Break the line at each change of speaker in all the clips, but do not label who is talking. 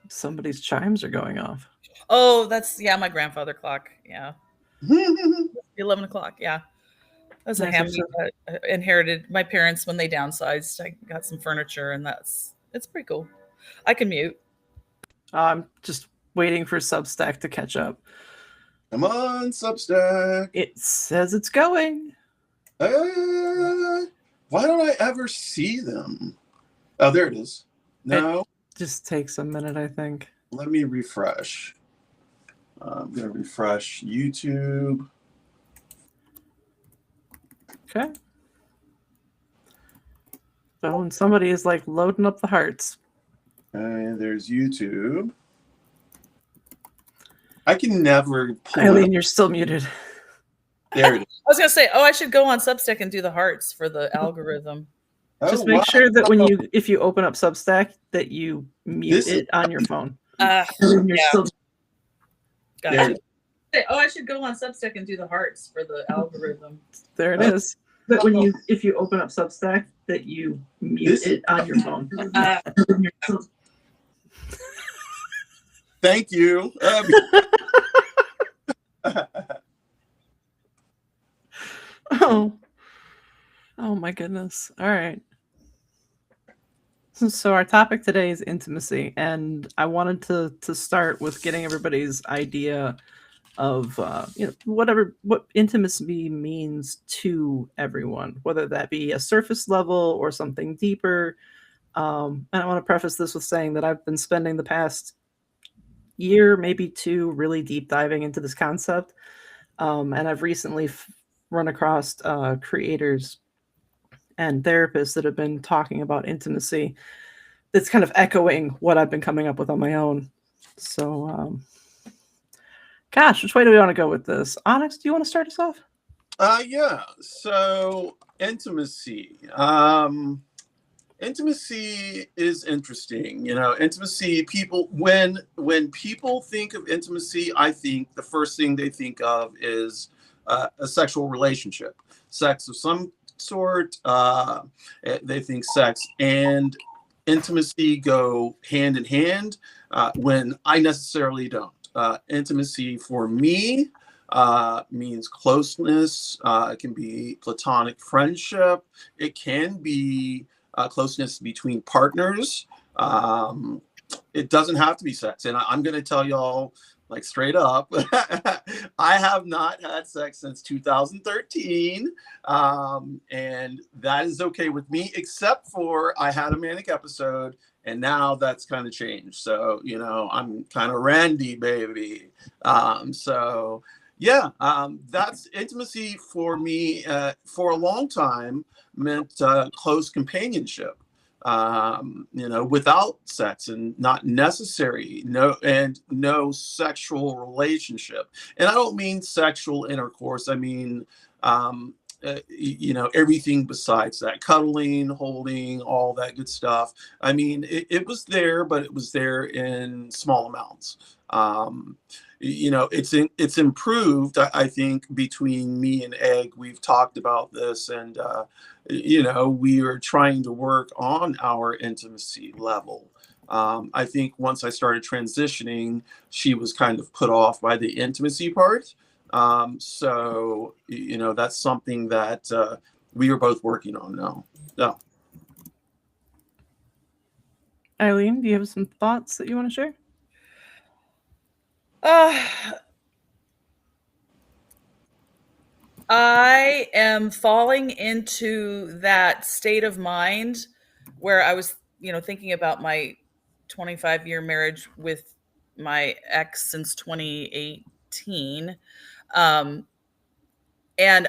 Somebody's chimes are going off.
Oh, that's my grandfather clock. Yeah, 11 o'clock. Yeah, that was a
Nice.
hammy. Inherited my parents when they downsized. I got some furniture, and it's pretty cool. I can mute.
I'm just waiting for Substack to catch up.
Come on, Substack.
It says it's going.
Why don't I ever see them? Oh, there it is. No.
It just takes a minute, I think.
Let me refresh. I'm going to refresh YouTube.
Okay. So when somebody is like loading up the hearts.
And there's YouTube. I can never pull
Eileen, you're still muted.
There it is.
I was gonna say, I should go on Substack and do the hearts for the algorithm.
Just make sure that if you open up Substack, that you mute it on your phone. You're still...
Gotcha. I should go on Substack and do the hearts for the algorithm.
There it is. But if you open up Substack, that you mute it on your phone.
Thank you.
Oh my goodness. All right. So our topic today is intimacy, and I wanted to start with getting everybody's idea of what intimacy means to everyone, whether that be a surface level or something deeper. And I want to preface this with saying that I've been spending the past year, maybe two, really deep diving into this concept, and I've recently run across creators and therapists that have been talking about intimacy that's kind of echoing what I've been coming up with on my own. So gosh, which way do we want to go with this? Onyx, do you want to start us off?
Yeah. So intimacy. Intimacy is interesting. Intimacy, people, when people think of intimacy, I think the first thing they think of is a sexual relationship, sex of some sort. They think sex and intimacy go hand in hand, when I necessarily don't. Intimacy for me means closeness. It can be platonic friendship. It can be closeness between partners. It doesn't have to be sex. And I'm going to tell y'all, like, straight up, I have not had sex since 2013. And that is okay with me, except for I had a manic episode, and now that's kind of changed. So, I'm kind of Randy, baby. So yeah, that's intimacy for me. For a long time meant close companionship, without sex and not necessary, no sexual relationship. And I don't mean sexual intercourse. I mean, everything besides that, cuddling, holding, all that good stuff. I mean, it was there, but it was there in small amounts. It's improved, I think, between me and Egg. We've talked about this, and we are trying to work on our intimacy level. I think once I started transitioning, she was kind of put off by the intimacy part. So that's something that we are both working on now. Yeah.
Eileen, do you have some thoughts that you want to share?
I am falling into that state of mind where I was, thinking about my 25-year marriage with my ex since 2018. And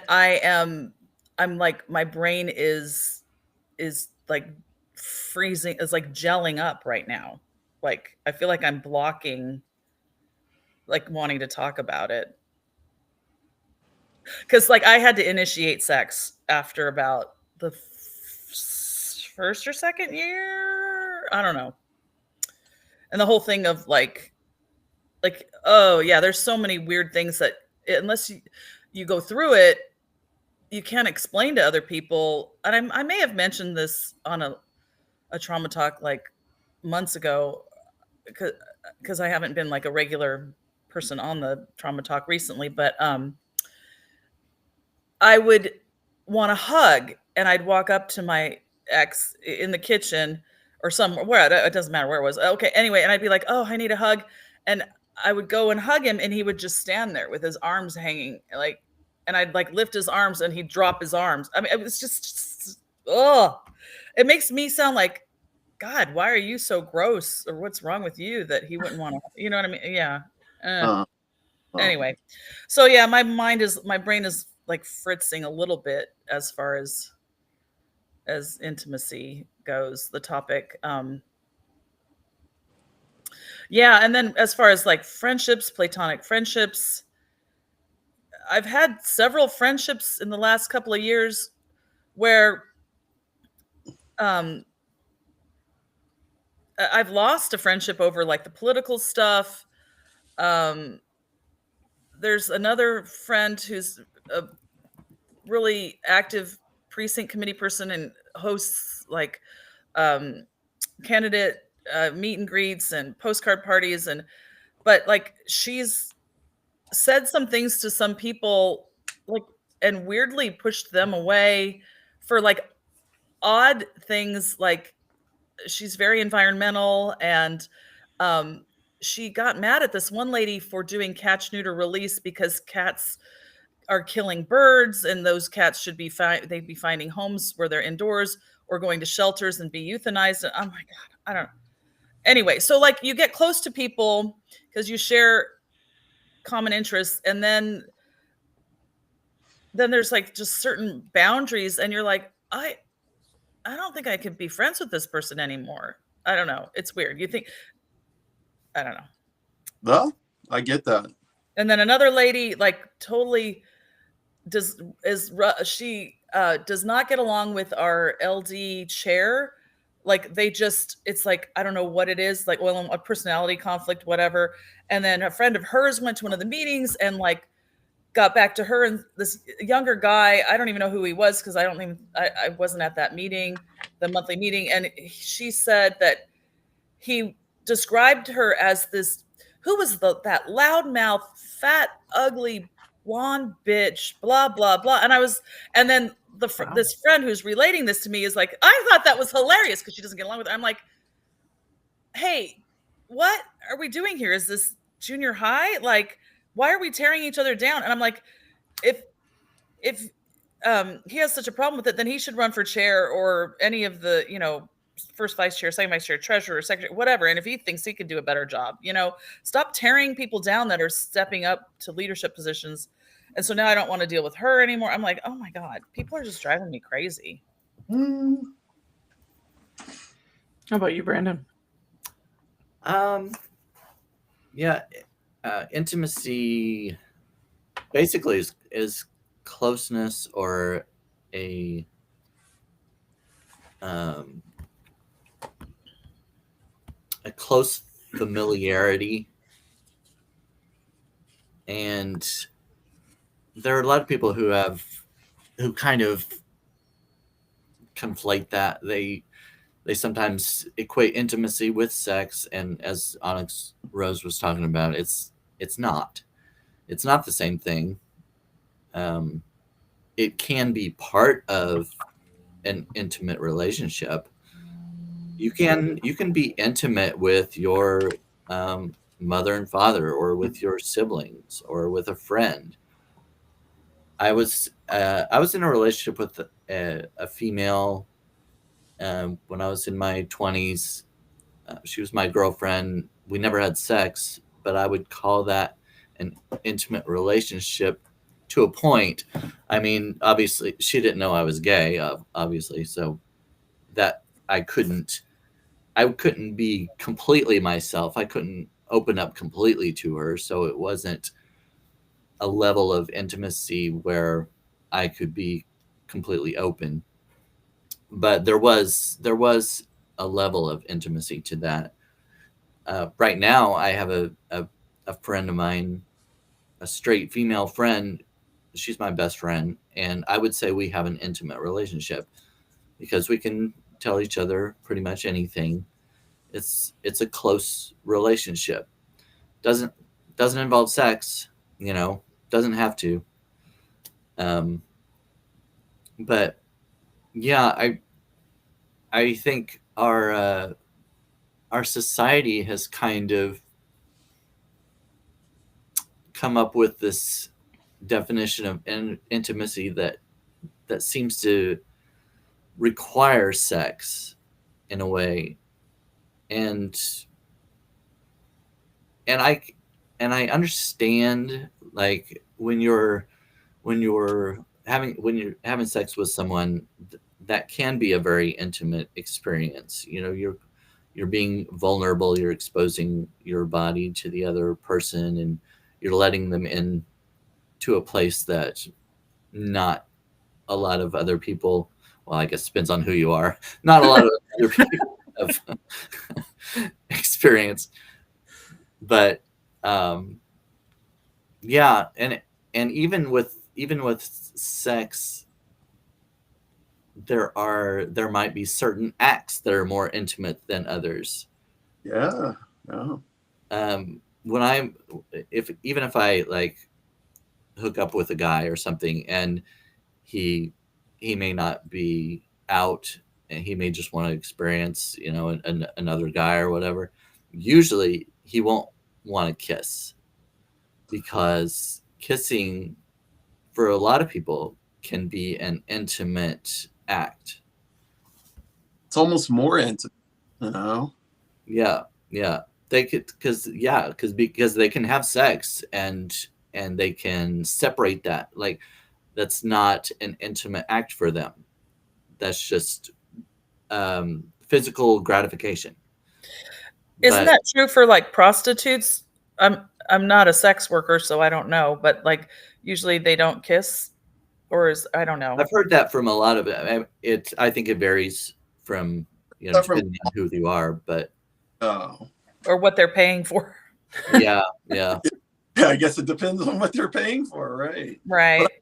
I'm like, my brain is like freezing, is like gelling up right now. Like, I feel like I'm blocking, like, wanting to talk about it. Because, like, I had to initiate sex after about the first or second year. I don't know. And the whole thing of like, oh yeah, there's so many weird things that unless you go through it, you can't explain to other people. And I may have mentioned this on a trauma talk like months ago. because I haven't been like a regular person on the Trauma Talk recently, but I would want a hug, and I'd walk up to my ex in the kitchen or somewhere, where it doesn't matter where it was. Okay, anyway, and I'd be like, "Oh, I need a hug," and I would go and hug him, and he would just stand there with his arms hanging, like, and I'd like lift his arms, and he'd drop his arms. I mean, it was just oh, it makes me sound like, God, why are you so gross, or what's wrong with you that he wouldn't want to, you know what I mean? Yeah.
Uh,
Anyway, so yeah, my brain is like fritzing a little bit as far as intimacy goes, the topic. Yeah, and then as far as like friendships, platonic friendships, I've had several friendships in the last couple of years where I've lost a friendship over like the political stuff. There's another friend who's a really active precinct committee person and hosts like candidate meet and greets and postcard parties, but like she's said some things to some people, like, and weirdly pushed them away for like odd things. Like, she's very environmental, and she got mad at this one lady for doing catch, neuter, release because cats are killing birds, and those cats should be they'd be finding homes where they're indoors or going to shelters and be euthanized. And oh my God, I don't know. Anyway, so like you get close to people because you share common interests, and then there's like just certain boundaries, and you're like, I don't think I can be friends with this person anymore. I don't know. It's weird. You think, I don't know.
well, I get that.
And then another lady, like, totally does not get along with our LD chair. Like, it's like, I don't know what it is, like, well, a personality conflict, whatever. And then a friend of hers went to one of the meetings and like got back to her, and this younger guy, I don't even know who he was because I wasn't at that meeting, the monthly meeting. And she said that he described her as this, who was that loudmouth, fat, ugly, blonde bitch, blah, blah, blah. And then this friend who's relating this to me is like, I thought that was hilarious because she doesn't get along with it. I'm like, hey, what are we doing here? Is this junior high? Like, why are we tearing each other down? And I'm like, if he has such a problem with it, then he should run for chair or any of the, first vice chair, second vice chair, treasurer, secretary, whatever. And if he thinks he can do a better job, stop tearing people down that are stepping up to leadership positions. And so now I don't want to deal with her anymore. I'm like, oh my God, people are just driving me crazy.
How about you, Brandon?
Yeah, intimacy basically is closeness or a close familiarity. And there are a lot of people who kind of conflate that. They sometimes equate intimacy with sex, and as Onyx Rose was talking about, it's not the same thing. It can be part of an intimate relationship. You can be intimate with your mother and father, or with your siblings, or with a friend. I was in a relationship with a female when I was in my 20s. She was my girlfriend. We never had sex, but I would call that an intimate relationship to a point. I mean, obviously, she didn't know I was gay, obviously, so that I couldn't be completely myself. I couldn't open up completely to her, so it wasn't a level of intimacy where I could be completely open. But there was a level of intimacy to that. Right now, I have a friend of mine, a straight female friend. She's my best friend, and I would say we have an intimate relationship because we can tell each other pretty much anything. it's a close relationship. Doesn't involve sex, doesn't have to. But yeah, I think our society has kind of come up with this definition of intimacy that seems to require sex in a way, and and I and I understand, like, when you're having sex with someone, that can be a very intimate experience. You're being vulnerable, you're exposing your body to the other person, and you're letting them in to a place that not a lot of other people, well, I guess it depends on who you are, not a lot of other people have experience. But yeah, and even with sex, there might be certain acts that are more intimate than others.
Yeah.
When if I like hook up with a guy or something, and he may not be out, and he may just want to experience, another guy or whatever, usually he won't want to kiss, because kissing for a lot of people can be an intimate act.
It's almost more intimate.
Yeah, they could, because they can have sex, and they can separate that. Like, that's not an intimate act for them. That's just physical gratification.
Isn't
But
that true for like prostitutes? I'm not a sex worker, so I don't know, but like usually they don't kiss, or I don't know.
I've heard that from a lot of it. I think it varies from, depending on who you are, but
or what they're paying for.
Yeah.
Yeah, I guess it depends on what they're paying for, right?
Right.
But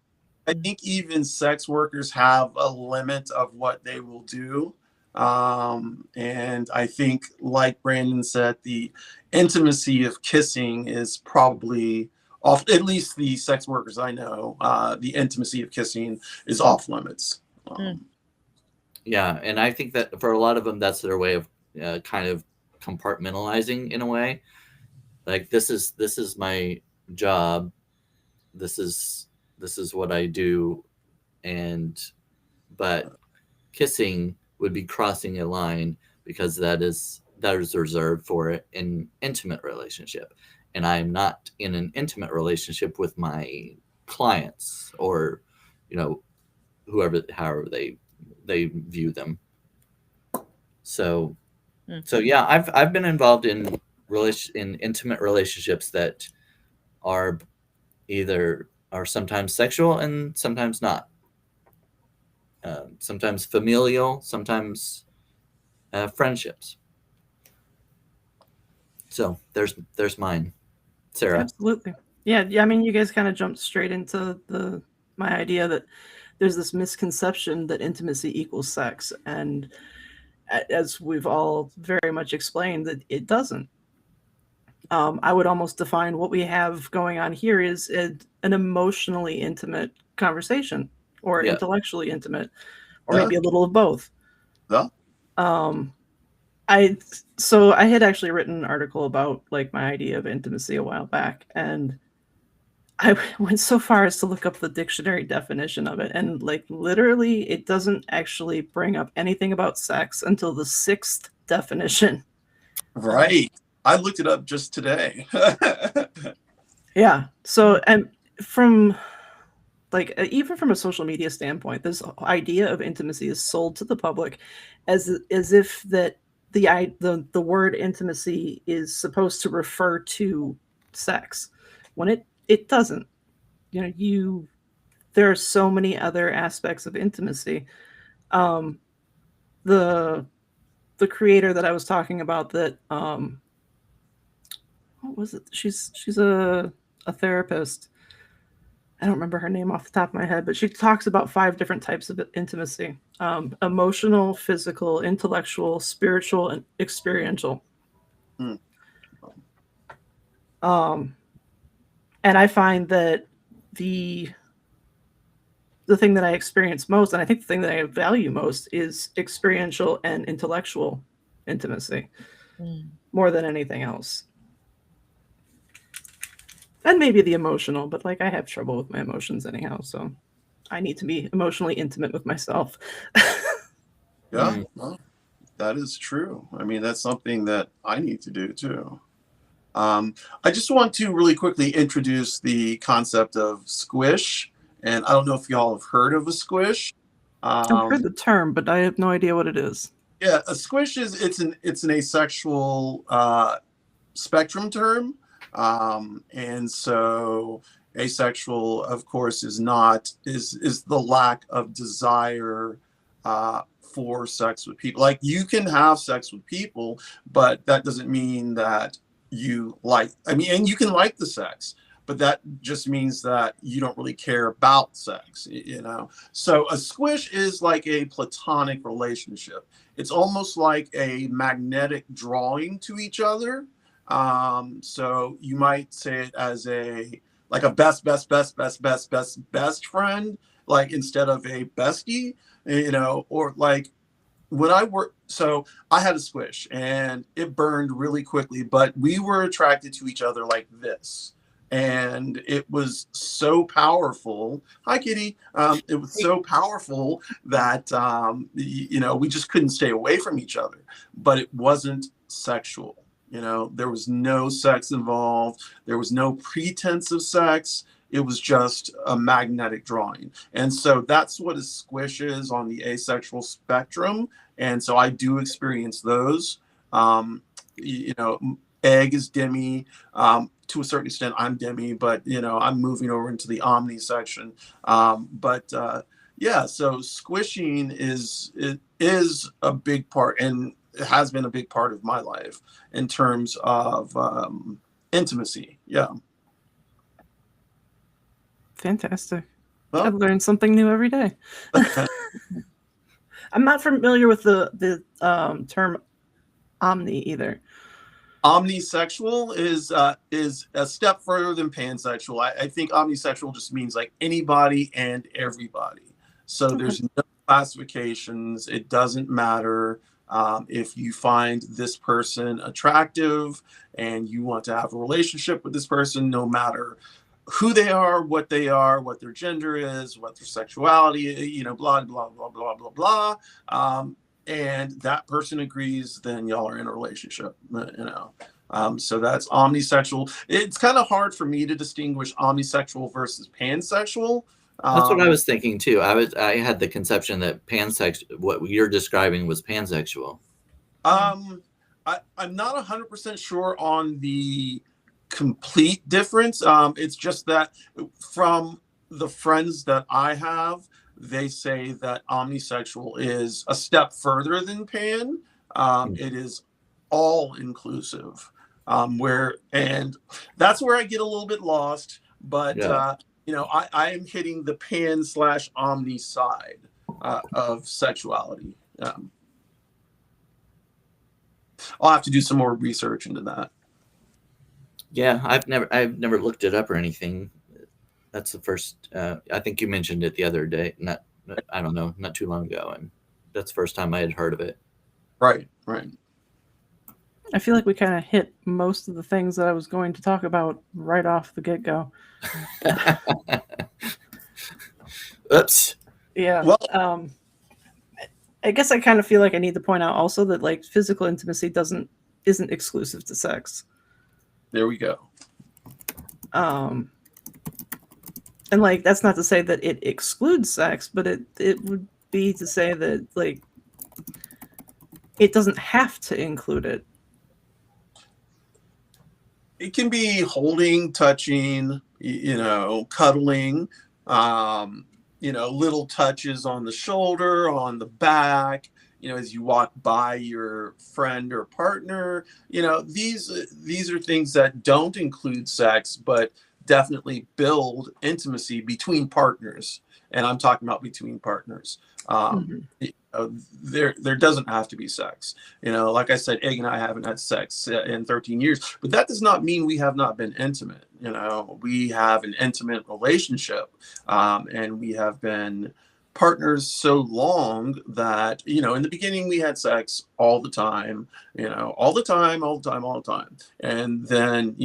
I think even sex workers have a limit of what they will do. And I think, like Brandon said, the intimacy of kissing is probably off, at least the sex workers I know, the intimacy of kissing is off limits.
Yeah, and I think that for a lot of them, that's their way of kind of compartmentalizing, in a way. Like, this is my job. This is what I do, but kissing would be crossing a line, because that is reserved for an intimate relationship, and I'm not in an intimate relationship with my clients, or however they view them. So yeah, I've been involved in intimate relationships that are sometimes sexual and sometimes not. Sometimes familial, sometimes friendships. So there's mine, Sarah.
Absolutely. Yeah. I mean, you guys kind of jumped straight into my idea that there's this misconception that intimacy equals sex, and as we've all very much explained, that it doesn't. I would almost define what we have going on here is an emotionally intimate conversation, or intellectually intimate, or maybe a little of both.
Yeah.
I had actually written an article about like my idea of intimacy a while back, and I went so far as to look up the dictionary definition of it, and like literally it doesn't actually bring up anything about sex until the 6th definition.
Right. I looked it up just today.
Yeah. So, and from like even from a social media standpoint, this idea of intimacy is sold to the public as if that the word intimacy is supposed to refer to sex, when it doesn't. There are so many other aspects of intimacy. The creator that I was talking about, that what was it? She's a therapist. I don't remember her name off the top of my head, but she talks about 5 different types of intimacy. Emotional, physical, intellectual, spiritual, and experiential.
Hmm.
And I find that the thing that I experience most, and I think the thing that I value most, is experiential and intellectual intimacy more than anything else. And maybe the emotional, but like I have trouble with my emotions anyhow, so I need to be emotionally intimate with myself.
Yeah, well, that is true. I mean, that's something that I need to do too. I just want to really quickly introduce the concept of squish. And I don't know if y'all have heard of a squish.
I've heard the term, but I have no idea what it is.
Yeah, a squish is it's an asexual spectrum term, and so asexual, of course, is the lack of desire for sex with people. Like you can have sex with people, but that doesn't mean that you like. I mean, and you can like the sex, but that just means that you don't really care about sex. You know, so a squish is like a platonic relationship. It's almost like a magnetic drawing to each other. So you might say it as a like a best friend, like instead of a bestie, you know, or like when I worked, so I had a squish and it burned really quickly, but we were attracted to each other like this. And it was so powerful. Hi, Kitty. It was so powerful that, you know, we just couldn't stay away from each other, but it wasn't sexual. You know, there was no sex involved. There was no pretense of sex. It was just a magnetic drawing. And so that's what a squish is on the asexual spectrum. And so I do experience those. You know, egg is demi. To a certain extent, I'm demi, but, you know, I'm moving over into the omni section. Yeah, so squishing is a big part, and it has been a big part of my life in terms of intimacy. Yeah.
Fantastic.
Well,
I learn something new every day. I'm not familiar with the term omni either.
omnisexual is a step further than pansexual. I think omnisexual just means like anybody and everybody. So there's no classifications. It doesn't matter if you find this person attractive and you want to have a relationship with this person, no matter who they are, what their gender is, what their sexuality, you know, blah, blah, blah, blah, blah, blah. And that person agrees, then y'all are in a relationship, you know. So that's omnisexual. It's kind of hard for me to distinguish omnisexual versus pansexual.
That's what I was thinking too. I had the conception that what you're describing was pansexual.
I'm not 100% sure on the complete difference. It's just that from the friends that I have, they say that omnisexual is a step further than pan. It is all inclusive, and that's where I get a little bit lost. But you know, I am hitting the pan/omni side of sexuality. I'll have to do some more research into that.
Yeah, I've never looked it up or anything. That's the first. I think you mentioned it the other day. I don't know, not too long ago, and that's the first time I had heard of it.
Right.
I feel like we kind of hit most of the things that I was going to talk about right off the get-go.
Oops.
Yeah.
Well,
I guess I kind of feel like I need to point out also that like physical intimacy isn't exclusive to sex.
There we go.
And like that's not to say that it excludes sex, but it would be to say that like it doesn't have to include it.
It can be holding, touching, you know, cuddling, you know, little touches on the shoulder, on the back, you know, as you walk by your friend or partner. You know, these are things that don't include sex, but definitely build intimacy between partners. and I'm talking about between partners.
Mhm.
There doesn't have to be sex. Like I said, Egg and I haven't had sex in 13 years, but that does not mean we have not been intimate. We have an intimate relationship, and we have been partners so long that in the beginning we had sex all the time, all the time, and then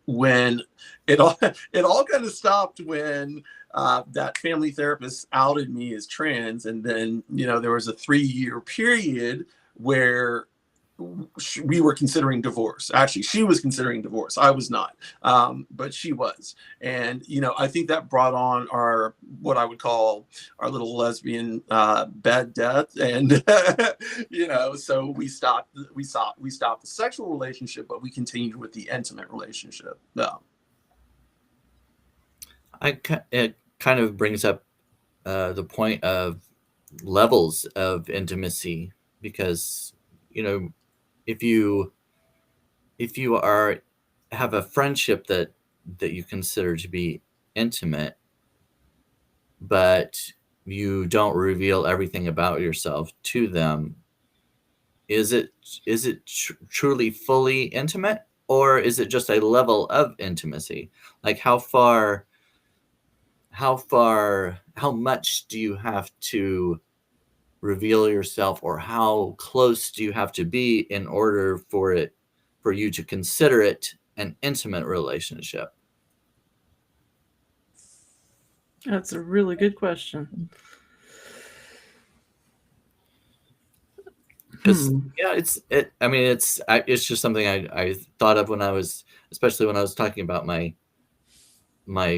when it all kind of stopped when that family therapist outed me as trans, and then there was a 3-year period where we were considering divorce. Actually, she was considering divorce. I was not, but she was. And I think that brought on our what I would call our little lesbian bad death, and so we stopped the sexual relationship, but we continued with the intimate relationship. No.
It kind of brings up the point of levels of intimacy, because if you have a friendship that you consider to be intimate, but you don't reveal everything about yourself to them, is it truly fully intimate, or is it just a level of intimacy? Like how much do you have to reveal yourself, or how close do you have to be in order for you to consider it an intimate relationship?
That's a really good question.
Because it's just something I thought of especially when I was talking about my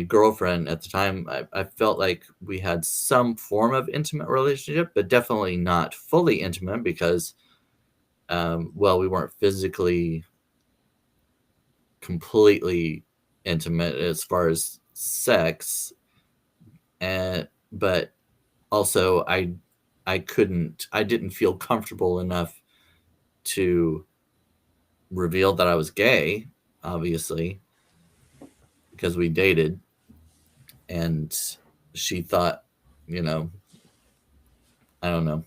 girlfriend at the time. I felt like we had some form of intimate relationship, but definitely not fully intimate, because we weren't physically completely intimate as far as sex, but also I didn't feel comfortable enough to reveal that I was gay, obviously, because we dated, and she thought, I don't know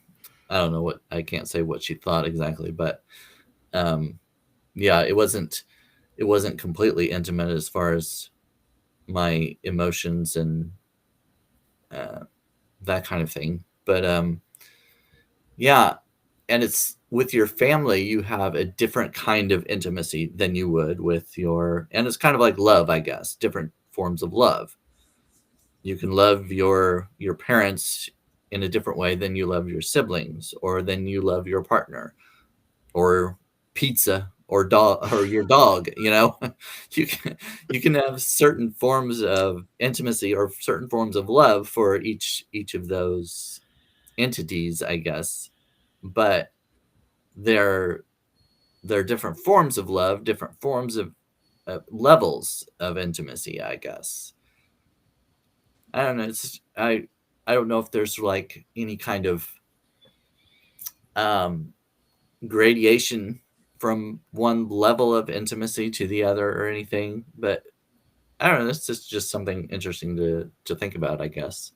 what, I can't say what she thought exactly, but it wasn't completely intimate as far as my emotions and that kind of thing. But and it's with your family, you have a different kind of intimacy than you would with and it's kind of like love, I guess, different forms of love. You can love your parents in a different way than you love your siblings, or than you love your partner, or pizza, or dog, or your dog. You can have certain forms of intimacy or certain forms of love for each of those entities, I guess. But they're different forms of love, different forms of levels of intimacy, I guess. I don't know. I don't know if there's like any kind of gradation from one level of intimacy to the other or anything, but I don't know. This is just something interesting to think about, I guess.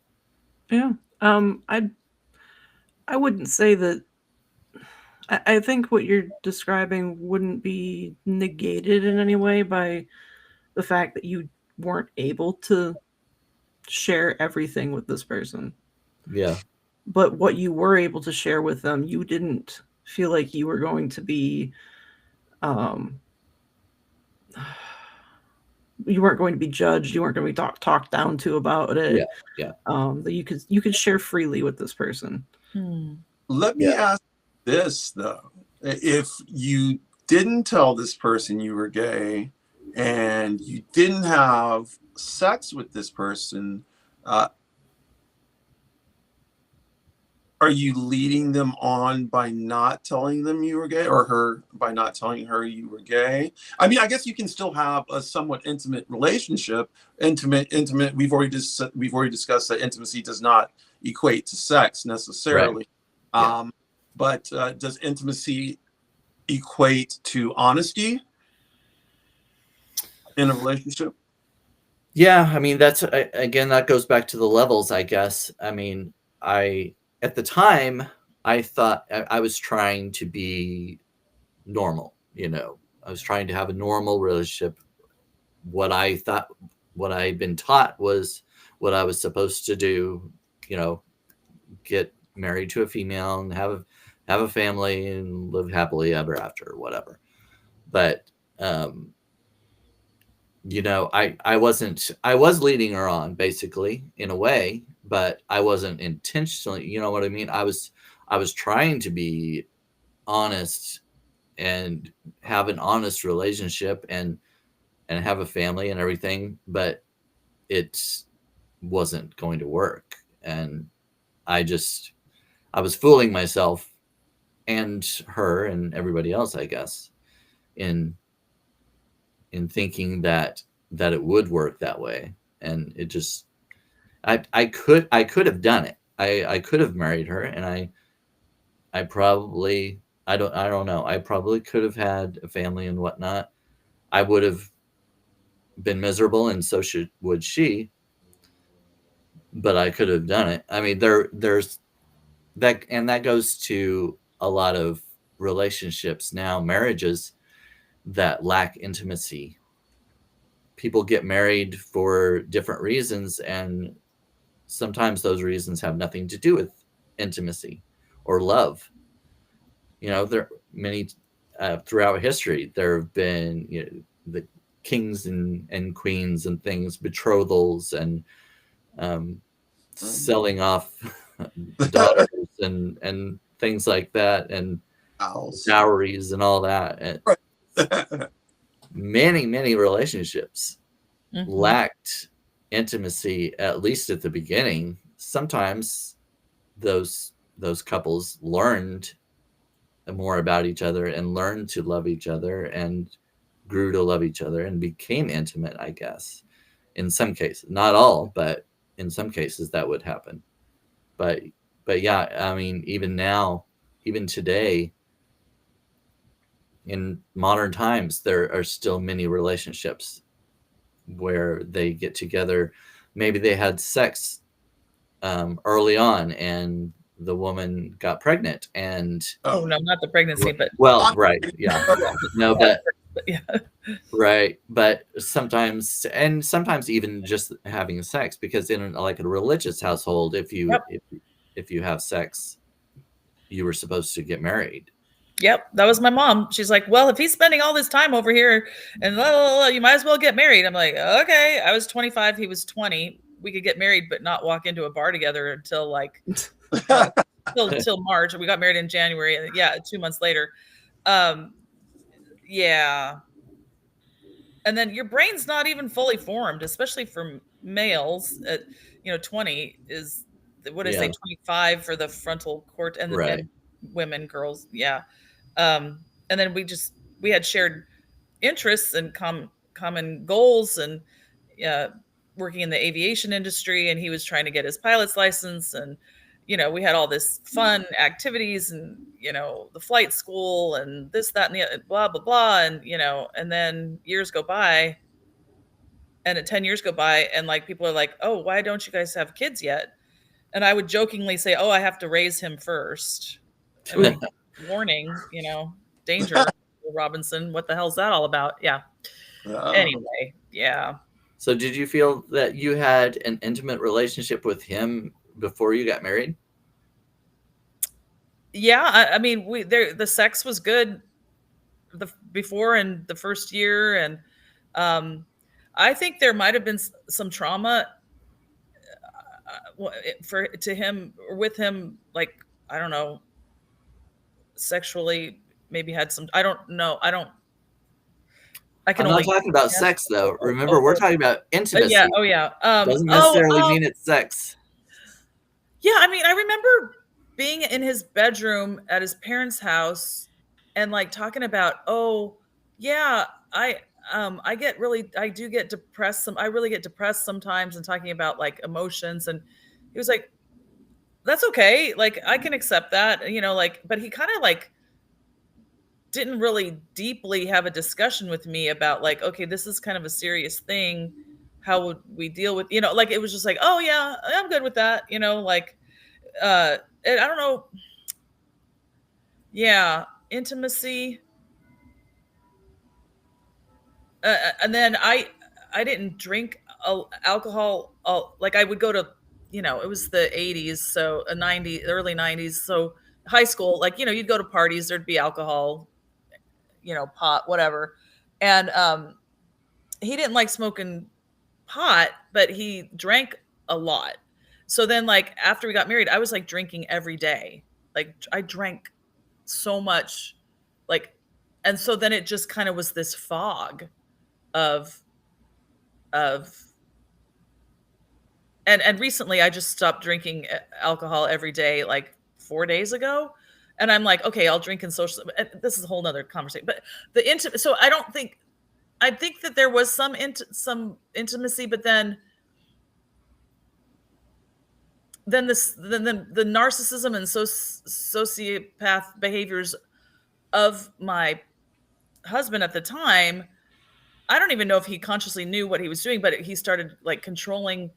Yeah. I wouldn't say that. I think what you're describing wouldn't be negated in any way by the fact that you weren't able to share everything with this person.
Yeah.
But what you were able to share with them, you didn't feel like you were going to be you weren't going to be judged, you weren't going to be talked down to about it.
Yeah.
That you could share freely with this person.
Let me ask this though. If you didn't tell this person you were gay and you didn't have sex with this person, are you leading them on by not telling them you were gay, or her by not telling her you were gay? I mean, I guess you can still have a somewhat intimate relationship. Intimate. We've already discussed that intimacy does not equate to sex necessarily.
Right. Yeah.
But does intimacy equate to honesty in a relationship?
Yeah, I mean again, that goes back to the levels, I guess. I mean, I at the time I thought I was trying to be normal, you know. I was trying to have a normal relationship. What I thought, what I'd been taught was what I was supposed to do, you know, get married to a female and have a family and live happily ever after or whatever. But you know, I wasn't, I was leading her on basically in a way, but I wasn't intentionally, you know what I mean? I was trying to be honest and have an honest relationship and have a family and everything, but it wasn't going to work. And I just, I was fooling myself and her and everybody else, I guess, in thinking that it would work that way. And it just, I could have done it. I could have married her, and I probably, I don't know. I probably could have had a family and whatnot. I would have been miserable, and so would she. But I could have done it. I mean, there's that, and that goes to a lot of relationships now, marriages that lack intimacy. People get married for different reasons, and sometimes those reasons have nothing to do with intimacy or love. You know, there many throughout history there have been, you know, the kings and queens and things, betrothals and selling off daughters and things like that, and dowries and all that. And
Right.
many relationships lacked intimacy, at least at the beginning. Sometimes those couples learned more about each other and learned to love each other and grew to love each other and became intimate, I guess. In some cases, not all, but in some cases that would happen. But yeah, I mean, even now, even today, in modern times, there are still many relationships where they get together. Maybe they had sex early on and the woman got pregnant, and
Oh no, not the pregnancy, but
well, right, yeah, no, but
yeah.
right, but sometimes, and sometimes even just having sex, because in like a religious household, if you
Yep.
if you have sex, you were supposed to get married.
Yep, that was my mom. She's like, "Well, if he's spending all this time over here, and blah, blah, blah, you might as well get married." I'm like, "Okay." I was 25, he was 20. We could get married, but not walk into a bar together until like till March. We got married in January, and yeah, 2 months later. Yeah, and then your brain's not even fully formed, especially for males. At 20 is what did I say,
Yeah,
25 for the frontal cortex, and
right.
and women, girls, yeah. And then we had shared interests and common goals, and working in the aviation industry, and he was trying to get his pilot's license, and we had all this fun activities, and the flight school and this, that, and the blah blah blah, and then years go by, and 10 years go by, and like people are like, "Oh, why don't you guys have kids yet?" And I would jokingly say, "Oh, I have to raise him first." I'm like, warning, danger, Robinson. What the hell's that all about? Yeah. Anyway, yeah.
So did you feel that you had an intimate relationship with him before you got married?
Yeah, I mean, the sex was good before and the first year, and I think there might have been some trauma to him or with him, like, I don't know, sexually, maybe had some, I don't know, I can
I'm not
only
talking about
guess.
sex, though. Remember, we're talking about intimacy.
Yeah, oh yeah.
Doesn't necessarily mean it's sex.
Yeah, I mean, I remember being in his bedroom at his parents' house and like talking about, "Oh, yeah, I do get depressed I really get depressed sometimes," and talking about like emotions, and he was like, "That's okay. Like I can accept that." Like, but he kind of like didn't really deeply have a discussion with me about like, "Okay, this is kind of a serious thing. how would we deal with, like, it was just like, oh yeah, I'm good with that, like, and I don't know. Yeah, intimacy. And then I didn't drink alcohol. Like, I would go to, it was the 80s, so early 90s. So high school, like, you'd go to parties, there'd be alcohol, pot, whatever. And he didn't like smoking pot, but he drank a lot. So then, like, after we got married, I was like drinking every day. Like, I drank so much, like, and so then it just kind of was this fog of and recently I just stopped drinking alcohol every day, like 4 days ago. And I'm like, okay, I'll drink in social. And this is a whole nother conversation, but the intimate. So I think that there was some intimacy, but then the narcissism and sociopath behaviors of my husband at the time, I don't even know if he consciously knew what he was doing, but he started like controlling,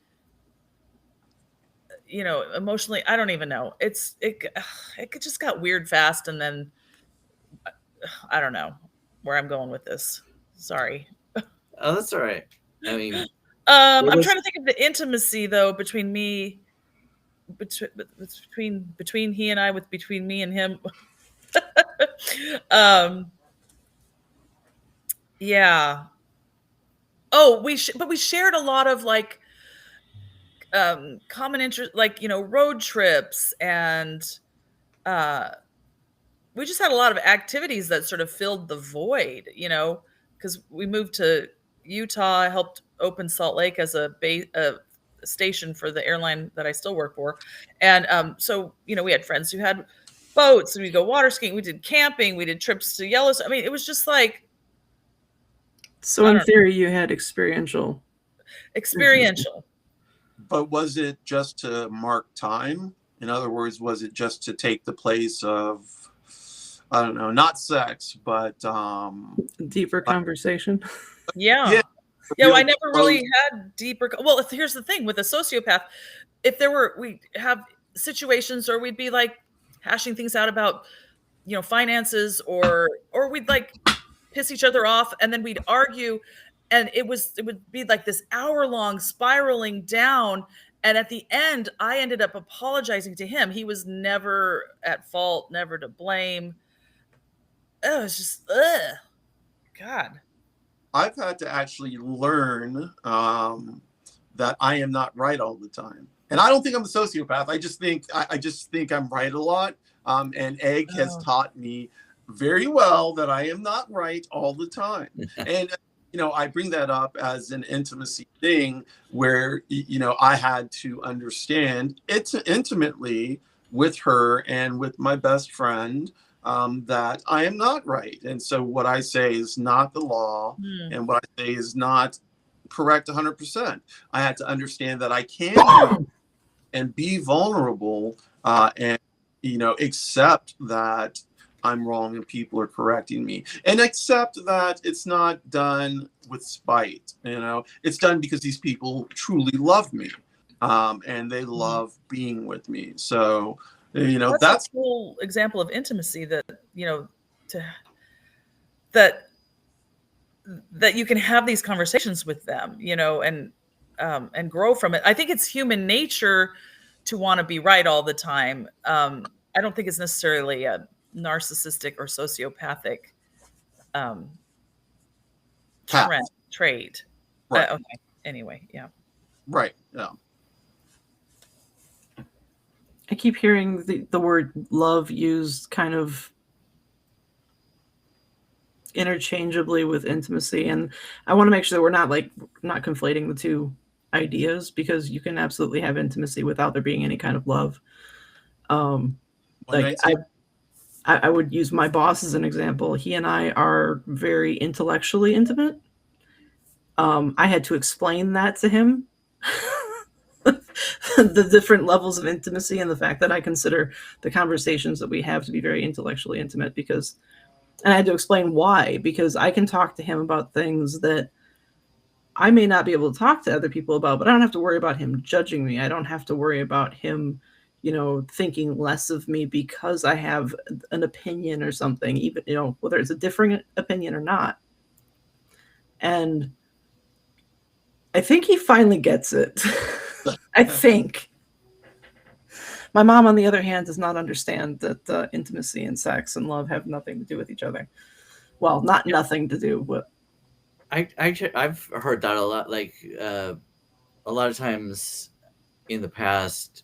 emotionally. I don't even know. It just got weird fast. And then I don't know where I'm going with this. Sorry.
Oh, that's all right. I mean,
I'm trying to think of the intimacy though between me, between he and I, between me and him. Yeah. Oh, but we shared a lot of like common interest, like, road trips, and we just had a lot of activities that sort of filled the void, because we moved to Utah. I helped open Salt Lake as a station for the airline that I still work for. And so, we had friends who had boats, and we'd go water skiing, we did camping, we did trips to Yellowstone. I mean, it was just like,
So in theory, you had experiential.
But was it just to mark time? In other words, was it just to take the place of, I don't know, not sex, but
deeper conversation?
Yeah. Well, I never really had deeper. Well, here's the thing with a sociopath: if we have situations, or we'd be like hashing things out about, finances, or we'd like piss each other off, and then we'd argue, and it would be like this hour-long spiraling down. And at the end, I ended up apologizing to him. He was never at fault, never to blame. Oh, it's just, God.
I've had to actually learn that I am not right all the time. And I don't think I'm a sociopath. I just think I'm right a lot. And Egg has taught me very well that I am not right all the time. And I bring that up as an intimacy thing where, I had to understand it intimately with her and with my best friend, that I am not right. And so what I say is not the law, and what I say is not correct 100%. I had to understand that I can and be vulnerable, and, accept that I'm wrong and people are correcting me, and accept that it's not done with spite. It's done because these people truly love me, and they love being with me. So, that's
a cool example of intimacy that, that you can have these conversations with them, and grow from it. I think it's human nature to want to be right all the time. I don't think it's necessarily a narcissistic or sociopathic trait.
Right.
Okay. Anyway, yeah.
Right. Yeah.
I keep hearing the word love used kind of interchangeably with intimacy, and I want to make sure that we're not conflating the two ideas, because you can absolutely have intimacy without there being any kind of love. I would use my boss as an example. He and I are very intellectually intimate. I had to explain that to him. The different levels of intimacy, and the fact that I consider the conversations that we have to be very intellectually intimate, and I had to explain why, because I can talk to him about things that I may not be able to talk to other people about, but I don't have to worry about him judging me. I don't have to worry about him, thinking less of me because I have an opinion or something, even, whether it's a differing opinion or not. And I think he finally gets it. I think. My mom, on the other hand, does not understand that intimacy and sex and love have nothing to do with each other. Well, not nothing to do, but
I've heard that a lot. Like a lot of times in the past,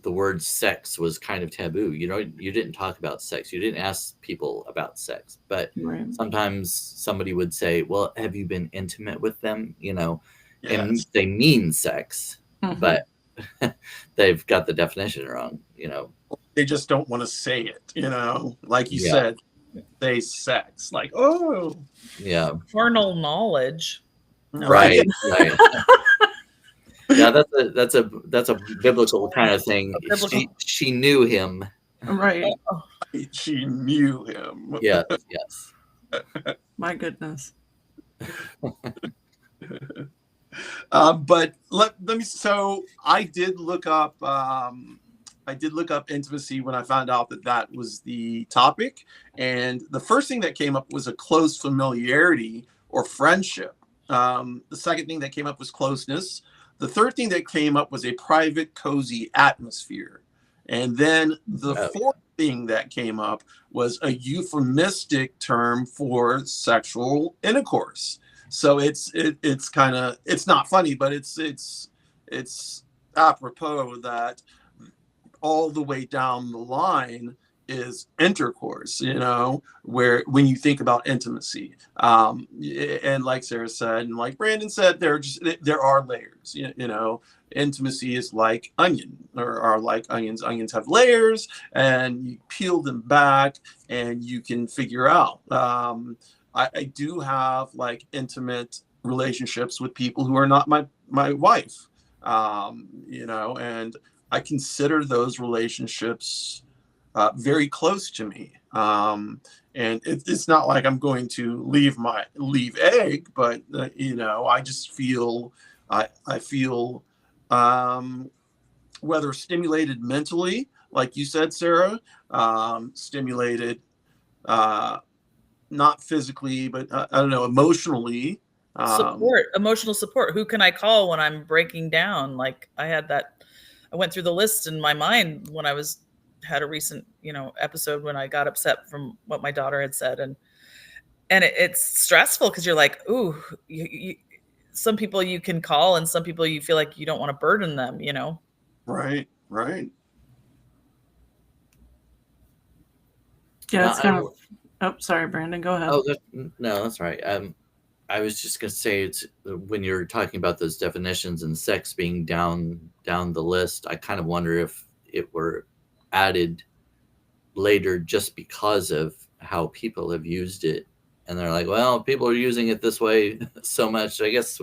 the word sex was kind of taboo. You didn't talk about sex. You didn't ask people about sex. But
right.
sometimes somebody would say, "Well, have you been intimate with them?" And
Yes.
they mean sex,
Mhm.
but they've got the definition wrong.
They just don't want to say it, like you
Yeah.
said, say sex. Like, oh,
Yeah.
Carnal knowledge.
Right. Yeah, that's a biblical kind of thing.
Biblical.
She knew him.
Right.
She knew him.
Yes.
My goodness.
But let me. So I did look up. I did look up intimacy when I found out that was the topic, and the first thing that came up was a close familiarity or friendship. The second thing that came up was closeness. The third thing that came up was a private, cozy atmosphere, and then the fourth thing that came up was a euphemistic term for sexual intercourse. So it's kind of, it's not funny, but it's apropos that all the way down the line is intercourse, where when you think about intimacy, and like Sarah said, and like Brandon said, there are layers. Intimacy is like onion, or like onions. Onions have layers, and you peel them back, and you can figure out. I do have like intimate relationships with people who are not my wife, and I consider those relationships very close to me. And it's not like I'm going to leave egg, but I just feel, I feel whether stimulated mentally, like you said, Sarah, stimulated, not physically, but I don't know, emotionally.
Emotional support. Who can I call when I'm breaking down? Like I went through the list in my mind when I had a recent, episode when I got upset from what my daughter had said. And it's stressful because you're like, ooh, some people you can call and some people you feel like you don't want to burden them,
Right.
Yeah, it's kind of. Oh, sorry, Brandon. Go ahead.
Oh, no, that's right. I was just gonna say, it's when you're talking about those definitions and sex being down the list, I kind of wonder if it were added later just because of how people have used it, and they're like, well, people are using it this way so much, I guess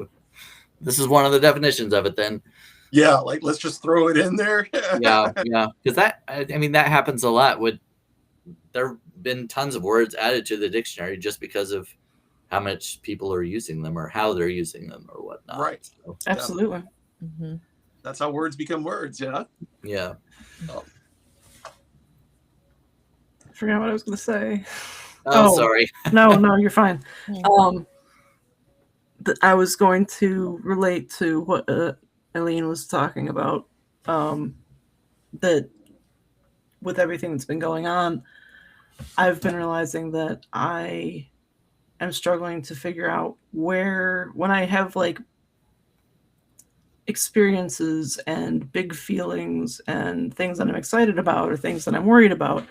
this is one of the definitions of it then.
Yeah, like let's just throw it in there.
yeah, because that happens a lot. There have been tons of words added to the dictionary just because of how much people are using them or how they're using them or whatnot.
Right.
So,
Absolutely.
Yeah. Mm-hmm. That's how words become words. Yeah.
Yeah.
Oh.
I forgot what I was going to say.
Oh, sorry.
No, you're fine. I was going to relate to what Eileen was talking about, that with everything that's been going on, I've been realizing that I am struggling to figure out when I have like experiences and big feelings and things that I'm excited about or things that I'm worried about,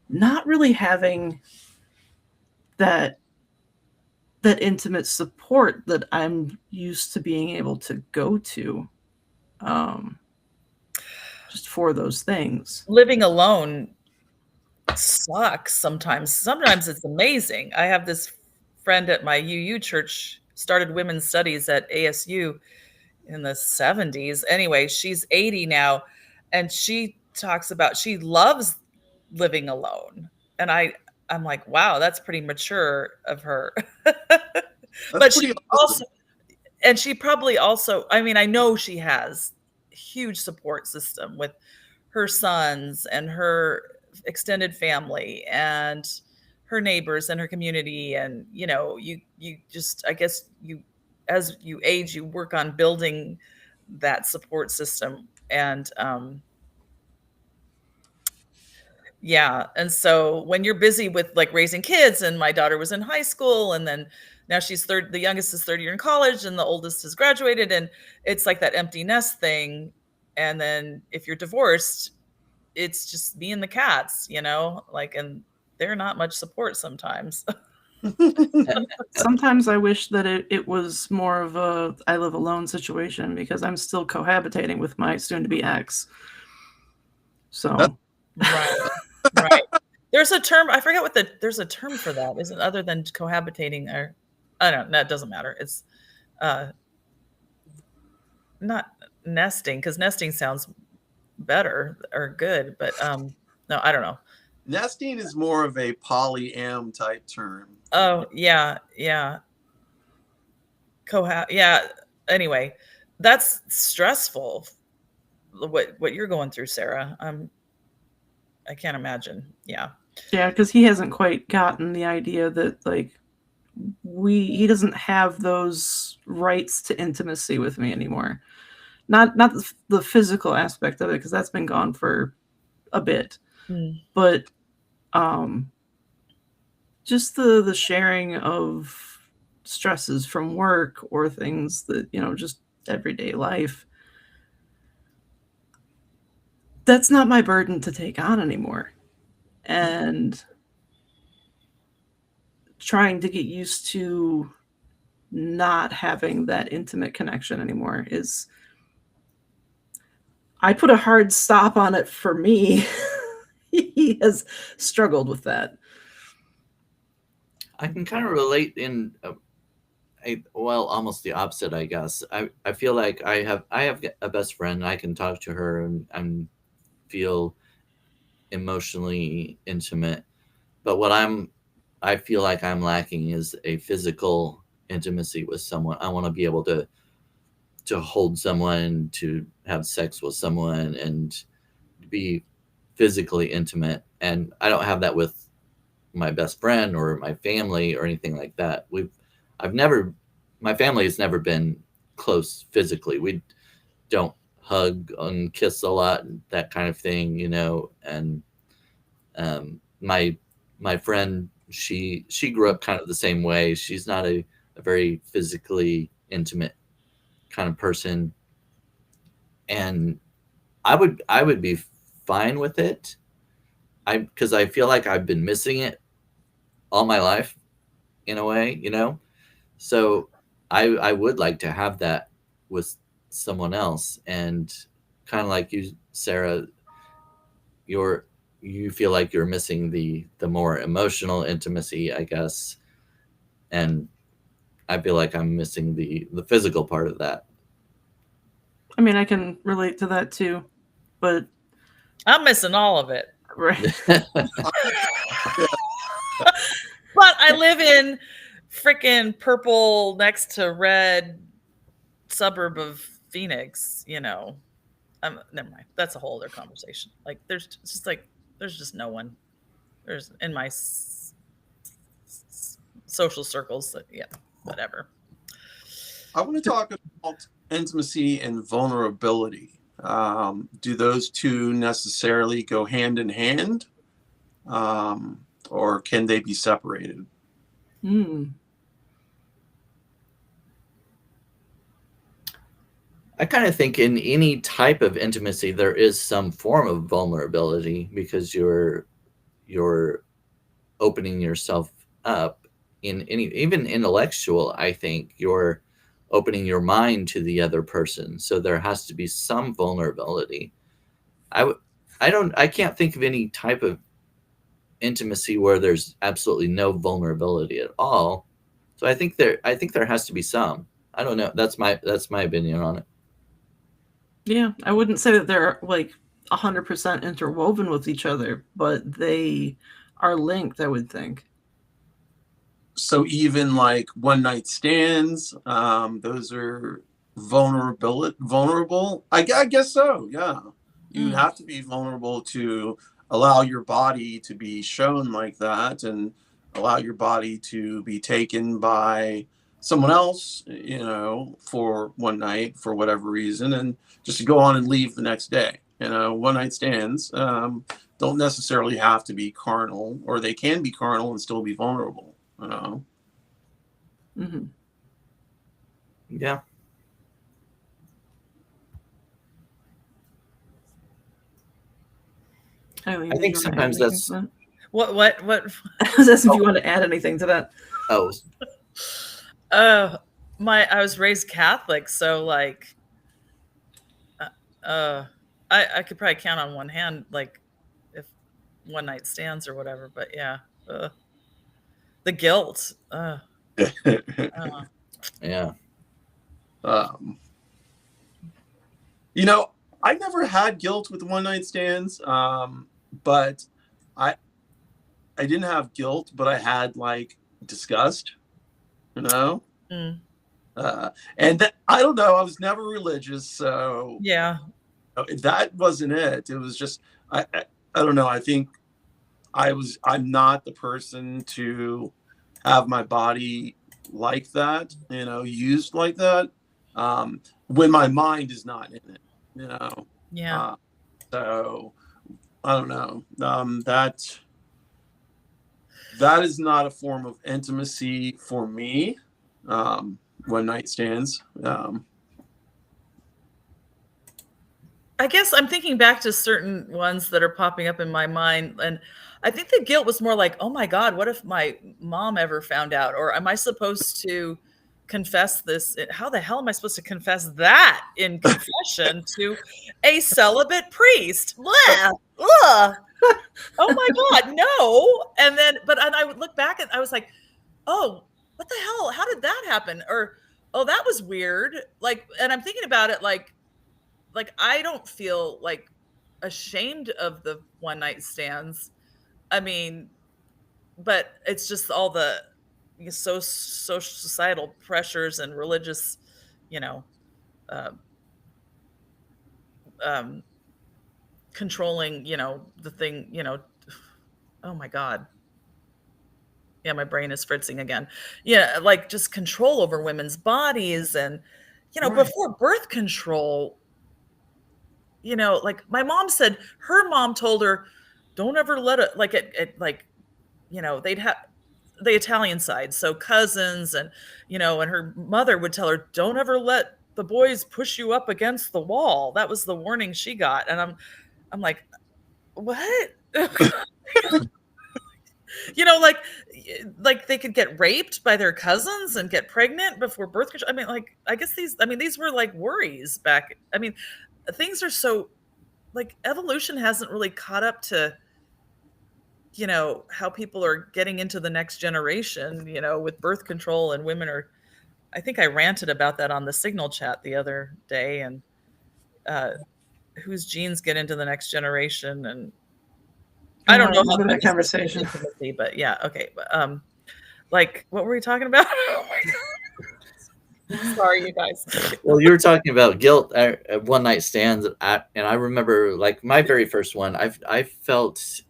not really having that intimate support that I'm used to being able to go to, just for those things.
Living alone sucks sometimes. Sometimes it's amazing. I have this friend at my UU church, started women's studies at ASU in the 70s. Anyway, she's 80 now, and she talks about she loves living alone. And I'm like, wow, that's pretty mature of her. But she also, and she probably also, I mean, I know she has a huge support system with her sons and her extended family and her neighbors and her community. And, you just, I guess as you age, you work on building that support system. And, yeah. And so when you're busy with like raising kids, and my daughter was in high school, and then now she's the youngest is third year in college, and the oldest has graduated, and it's like that empty nest thing. And then if you're divorced, it's just me and the cats, like, and they're not much support sometimes.
Sometimes I wish that it was more of a I live alone situation, because I'm still cohabitating with my soon-to-be ex. So
Right. Right. There's a term, I forget there's a term for that, isn't other than cohabitating, or I don't know, it doesn't matter. It's not nesting, because nesting sounds better or good, but no, I don't know.
Nesting is more of a polyam type term.
Oh, yeah, yeah. Yeah. Anyway, that's stressful. What you're going through, Sarah. I can't imagine. Yeah.
yeah, because he hasn't quite gotten the idea that like he doesn't have those rights to intimacy with me anymore. Not the physical aspect of it, because that's been gone for a bit, but just the sharing of stresses from work or things that, just everyday life. That's not my burden to take on anymore. And trying to get used to not having that intimate connection anymore is, I put a hard stop on it for me. He has struggled with that.
I can kind of relate in well, almost the opposite, I guess. I feel like I have a best friend. I can talk to her and feel emotionally intimate. But what I feel like I'm lacking is a physical intimacy with someone. I want to be able to hold someone, to have sex with someone, and be physically intimate. And I don't have that with my best friend or my family or anything like that. My family has never been close physically. We don't hug and kiss a lot, that kind of thing, and my friend, she grew up kind of the same way. She's not a very physically intimate kind of person, and I would be fine with it, because I feel like I've been missing it all my life in a way, so I would like to have that with someone else. And kind of like you, Sarah, you feel like you're missing the more emotional intimacy, I guess, and I feel like I'm missing the physical part of that.
I mean, I can relate to that too, but
I'm missing all of it.
right.
But I live in freaking purple next to red suburb of Phoenix, never mind. That's a whole other conversation. Like there's just no one. There's in my social circles that, yeah, whatever.
I want to talk about intimacy and vulnerability. Do those two necessarily go hand in hand? Or can they be separated?
I kind of think in any type of intimacy, there is some form of vulnerability, because you're opening yourself up even intellectual. I think you're opening your mind to the other person. So there has to be some vulnerability. I can't think of any type of intimacy where there's absolutely no vulnerability at all. So I think there has to be some. I don't know. That's my opinion on it.
Yeah, I wouldn't say that they're like 100% interwoven with each other, but they are linked, I would think.
so even like one night stands, those are vulnerable. I guess so. Yeah, you have to be vulnerable to allow your body to be shown like that, and allow your body to be taken by someone else, for one night for whatever reason, and just to go on and leave the next day. One night stands don't necessarily have to be carnal, or they can be carnal and still be vulnerable.
Mm-hmm.
Yeah.
Eileen,
I
did
think
you wanna add
sometimes
anything
that's-
to that?
What?
I was asking if you want to add anything to that.
Oh,
I was raised Catholic, so like, I could probably count on one hand, like, if one night stands or whatever. But yeah, the guilt.
yeah.
I never had guilt with one night stands, but I didn't have guilt, but I had like disgust,
Mm.
and I don't know. I was never religious, so
Yeah.
that wasn't it. It was just I don't know. I think I'm not the person to have my body like that, used like that, when my mind is not in it,
Yeah.
so I don't know. That is not a form of intimacy for me. One night stands.
I guess I'm thinking back to certain ones that are popping up in my mind, and I think the guilt was more like, oh my God, what if my mom ever found out? Or am I supposed to confess this? How the hell am I supposed to confess that in confession to a celibate priest? Blah, ugh. Oh my God, no. And I would look back and I was like, oh, what the hell? How did that happen? Or, oh, that was weird. Like, and I'm thinking about it like I don't feel like ashamed of the one night stands. I mean, but it's just all the social societal pressures and religious, uh, um, controlling, the thing, oh my God. Yeah, my brain is fritzing again. Yeah, like just control over women's bodies and,
Right.
before birth control, like my mom said, her mom told her, don't ever let it, like they'd have the Italian side, so cousins and, and her mother would tell her, don't ever let the boys push you up against the wall. That was the warning she got. And I'm like, what? Like they could get raped by their cousins and get pregnant before birth control. I mean, like, I guess these were like worries back. I mean, things are so, like, evolution hasn't really caught up to, how people are getting into the next generation, with birth control, and women are, I think I ranted about that on the Signal chat the other day, and whose genes get into the next generation. And I don't know how
that conversation.
intimacy, but yeah, okay. But like, what were we talking about? Oh my God. Sorry, you guys.
Well, you were talking about guilt at one night stands, and I remember, like, my very first one. I felt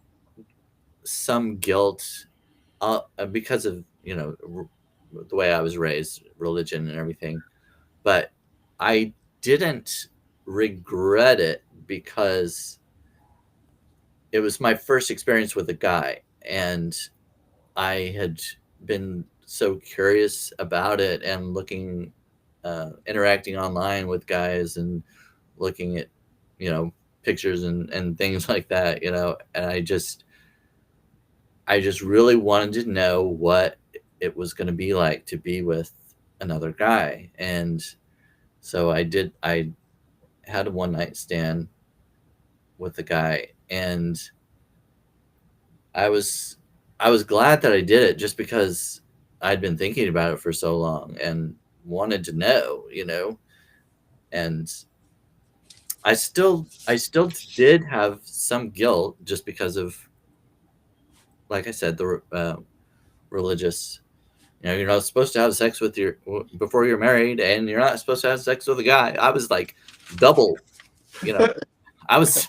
some guilt because of the way I was raised, religion and everything, but I didn't regret it because it was my first experience with a guy, and I had been so curious about it, and interacting online with guys and looking at, pictures and things like that, and I just really wanted to know what it was going to be like to be with another guy. And so I had a one night stand with a guy, and I was glad that I did it, just because I'd been thinking about it for so long and wanted to know, and I still did have some guilt, just because of, like I said, the religious You know, you're not supposed to have sex with before you're married, and you're not supposed to have sex with a guy. I was like double, you know, I was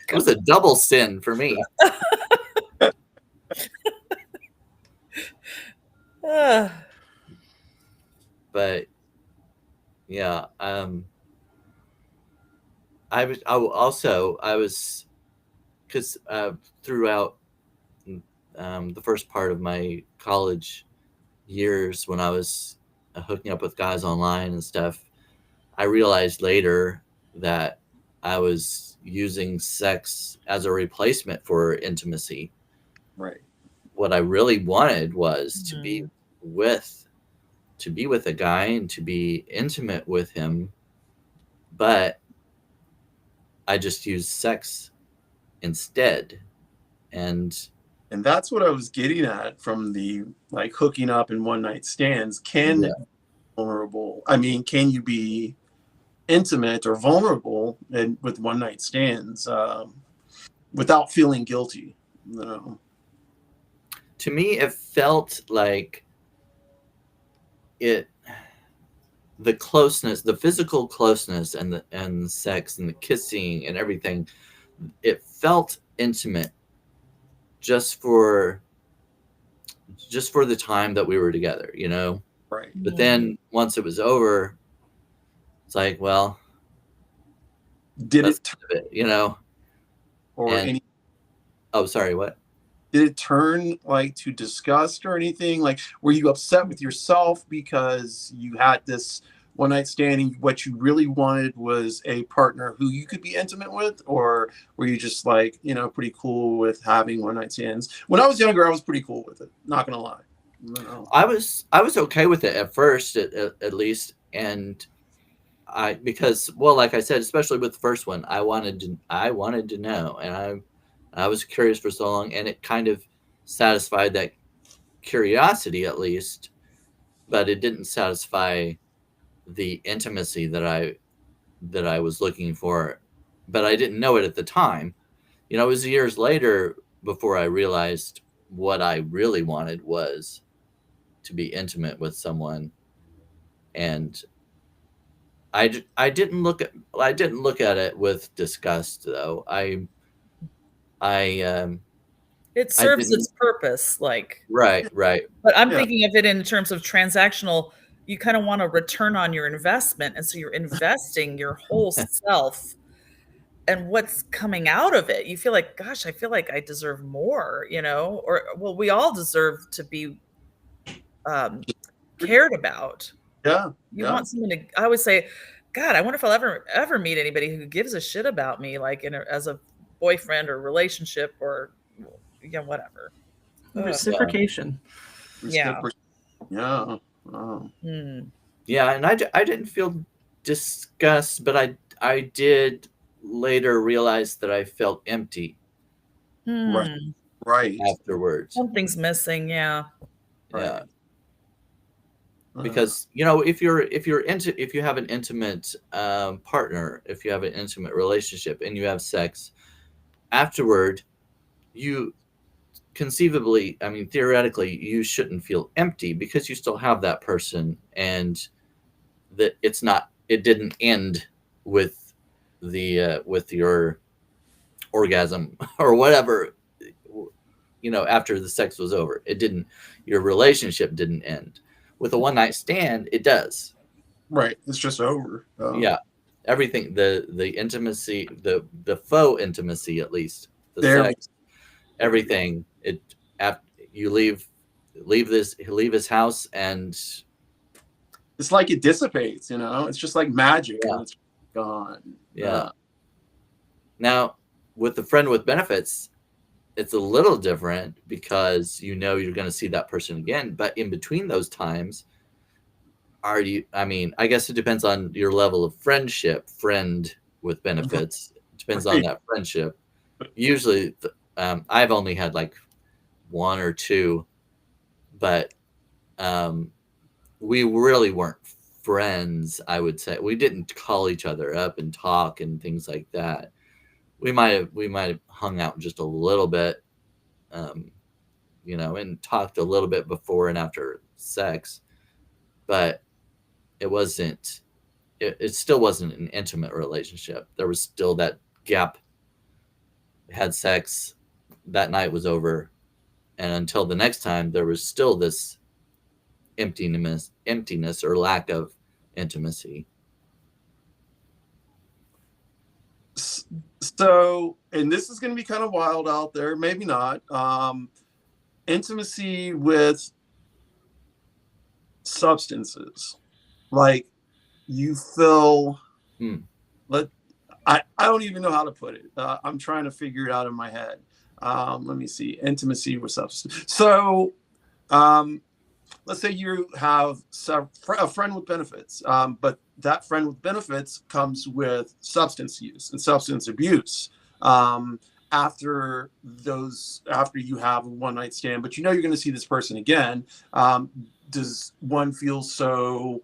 it was a double sin for me.
Ah,
But yeah, I was because throughout the first part of my college years when I was hooking up with guys online and stuff, I realized later that I was using sex as a replacement for intimacy.
Right.
What I really wanted was to be
Mhm.
with a guy and to be intimate with him, but I just used sex instead. And
And that's what I was getting at from the like hooking up and one night stands. Can
yeah,
it be vulnerable? I mean, can you be intimate or vulnerable and with one night stands without feeling guilty? No.
to me, it felt like it the closeness, the physical closeness, and the sex and the kissing and everything, it felt intimate just for the time that we were together, you know.
Right.
But then once it was over, it's like, well,
Did
that's
it turn
kind of it, you know.
or
And
any
oh, sorry, what?
did it turn like to disgust or anything? Like, were you upset with yourself because you had this one night stand and what you really wanted was a partner who you could be intimate with? Or were you just like, pretty cool with having one night stands? When I was younger, I was pretty cool with it. Not going to lie. No.
I was okay with it at first, at least, and because, well, like I said, especially with the first one, I wanted to know, and I was curious for so long, and it kind of satisfied that curiosity at least, but it didn't satisfy the intimacy that I was looking for, but I didn't know it at the time. You know, it was years later before I realized what I really wanted was to be intimate with someone, and I didn't look at it with disgust though. I
it
I
serves
didn't.
its purpose, like,
Right.
but I'm
Yeah.
thinking of it in terms of transactional. You kind of want a return on your investment, and so you're investing your whole self, and what's coming out of it, you feel like, gosh, I feel like I deserve more, or well, we all deserve to be um, cared about.
Yeah.
You
Yeah.
want someone to. I always say, God, I wonder if I'll ever meet anybody who gives a shit about me, like as a boyfriend or relationship or whatever. Ugh,
Reciprocation.
yeah.
Yeah. Wow.
Hmm.
Yeah, and I didn't feel disgust, but I did later realize that I felt empty
Right.
Hmm.
Right.
afterwards.
Something's missing. Yeah.
Yeah,
Right.
because if if you have an intimate partner, if you have an intimate relationship and you have sex afterward, you conceivably, I mean, theoretically, you shouldn't feel empty because you still have that person, and that it didn't end with with your orgasm or whatever, after the sex was over. It didn't, your relationship didn't end. With a one night stand, it does.
Right. It's just over.
Yeah, everything, the intimacy, the faux intimacy, at least the
There we
sex, everything, you leave his house, and
It's like it dissipates, it's just like magic
yeah,
and it's gone.
yeah. Now, with the friend with benefits, it's a little different because you're going to see that person again. But in between those times, I mean, I guess it depends on your level of friendship. Friend with benefits, it depends on
Right.
that friendship. Usually, I've only had like one or two, but we really weren't friends. I would say we didn't call each other up and talk and things like that. We might have hung out just a little bit, you know, and talked a little bit before and after sex, but it wasn't, it still wasn't an intimate relationship. There was still that gap. Had sex, that night was over, and until the next time, there was still this emptiness or lack of intimacy.
So, and this is going to be kind of wild out there, maybe not. Intimacy with substances, like you feel. Let I don't even know how to put it. I'm trying to figure it out in my head. Let me see. Intimacy with substance. So, let's say you have a friend with benefits, but that friend with benefits comes with substance use and substance abuse. After you have a one-night stand, but you know you're going to see this person again, does one feel so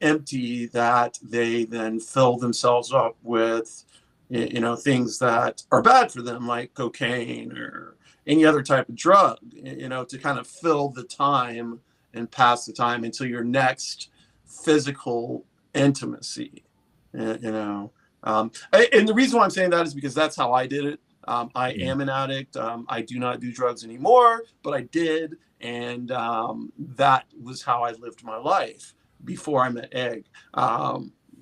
empty that they then fill themselves up with, you know, things that are bad for them, like cocaine or any other type of drug, you know, to kind of fill the time and pass the time until your next physical intimacy, you know. And the reason why I'm saying that is because that's how I did it. I am an addict. I do not do drugs anymore, but I did. And that was how I lived my life before I met Egg.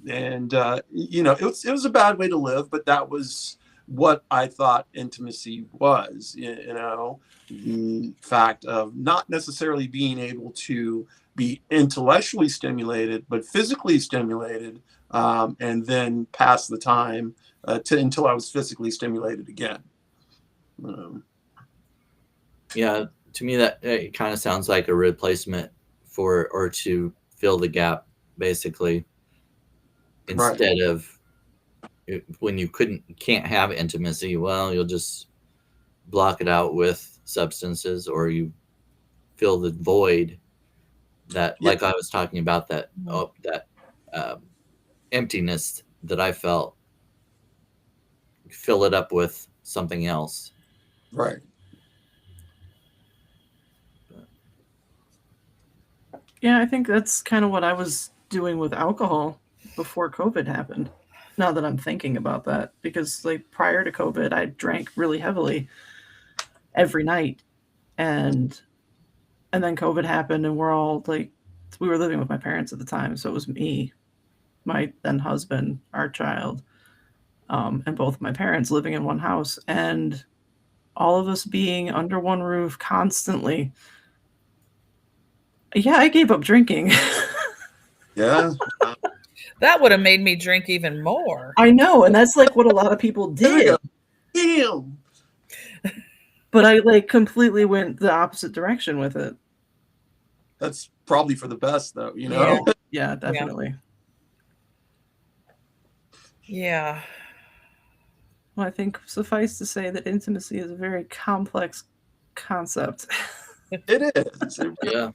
You know, it was a bad way to live, but that was what I thought intimacy was, you know, the fact of not necessarily being able to be intellectually stimulated, but physically stimulated, and then pass the time until I was physically stimulated again.
Yeah, to me that it kind of sounds like a replacement for, or to fill the gap, basically, instead of when you can't have intimacy, well, you'll just block it out with substances, or you fill the void that, like I was talking about, that emptiness that I felt, fill it up with something else.
Right.
Yeah, I think that's kind of what I was doing with alcohol before COVID happened. Now that I'm thinking about that, because like prior to COVID, I drank really heavily every night, and then COVID happened, and we're all like, we were living with my parents at the time, so it was me, my then husband, our child, and both my parents living in one house, and all of us being under one roof constantly. Yeah, I gave up drinking.
Yeah.
That would have made me drink even more.
I know, and that's like what a lot of people did.
Damn.
But I like completely went the opposite direction with it.
That's probably for the best, though, you know?
Yeah, definitely.
Yeah.
Well, I think suffice to say that intimacy is a very complex concept.
It is.
Yeah.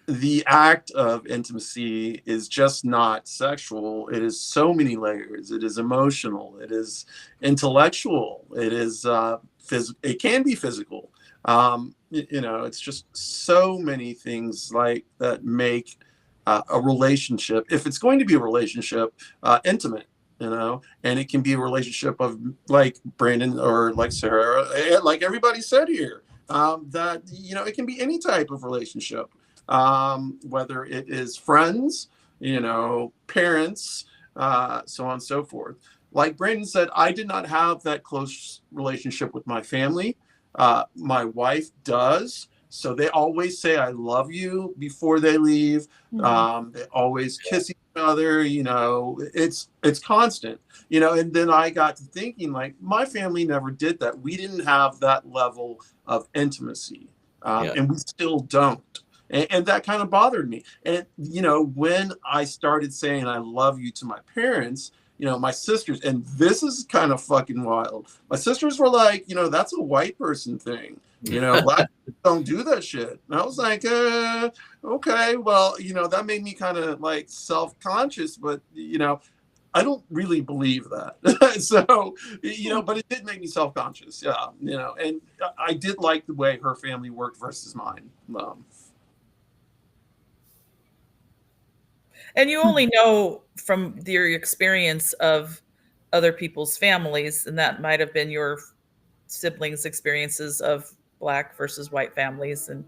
The act of intimacy is just not sexual. It is so many layers. It is emotional. It is intellectual. It is it can be physical. You know, it's just so many things like that make a relationship, if it's going to be a relationship, intimate. You know, and it can be a relationship of, like Brandon or like Sarah, like everybody said here, that, you know, it can be any type of relationship. Whether it is friends, you know, parents, so on and so forth. Like Brandon said, I did not have that close relationship with my family. My wife does. So they always say, I love you before they leave. They always kiss each other, you know, it's constant, you know. And then I got to thinking, like, my family never did that. We didn't have that level of intimacy, and we still don't. And that kind of bothered me. And, you know, when I started saying I love you to my parents, you know, my sisters, and this is kind of fucking wild. My sisters were like, you know, that's a white person thing. You know, black people don't do that shit. And I was like, okay, well, you know, that made me kind of like self-conscious. But, you know, I don't really believe that. So, but it did make me self-conscious. Yeah, and I did like the way her family worked versus mine.
And you only know from your experience of other people's families, and that might have been your siblings' experiences of Black versus white families, and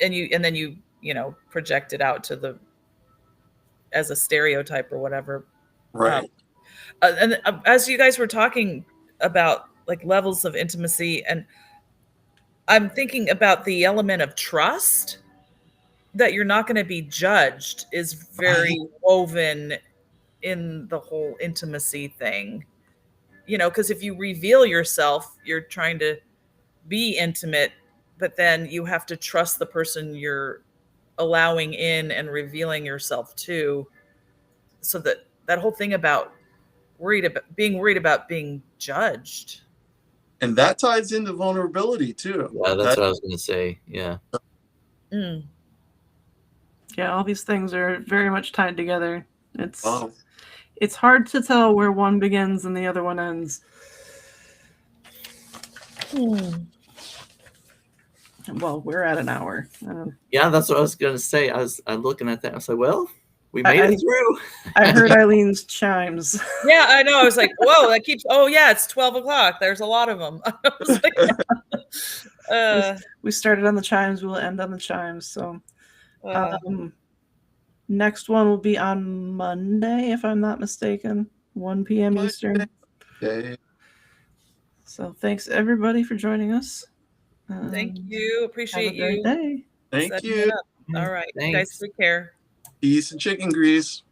then you project it out to the as a stereotype or whatever.
Right.
And as you guys were talking about like levels of intimacy, and I'm thinking about the element of trust, that you're not going to be judged is very woven in the whole intimacy thing. Because if you reveal yourself, you're trying to be intimate, but then you have to trust the person you're allowing in and revealing yourself to. So that whole thing about being worried about being judged.
And that ties into vulnerability too.
Yeah, that's what I was going to say. Yeah.
Mm.
Yeah, all these things are very much tied together.
Wow.
It's hard to tell where one begins and the other one ends. Well, we're at an hour.
Yeah, that's what I was going to say. I was looking at that. I was like, well, we made it through.
I heard Eileen's chimes.
Yeah, I know. I was like, whoa, that keeps. Oh, yeah, it's 12 o'clock. There's a lot of them. I was like,
we started on the chimes. We'll end on the chimes. So next one will be on Monday, if I'm not mistaken, 1 p.m. Eastern.
Okay.
So thanks, everybody, for joining us.
Thank you. Appreciate
have a great
you.
day.
Thank you.
All right.
Thanks.
You guys take care.
Peace and chicken grease.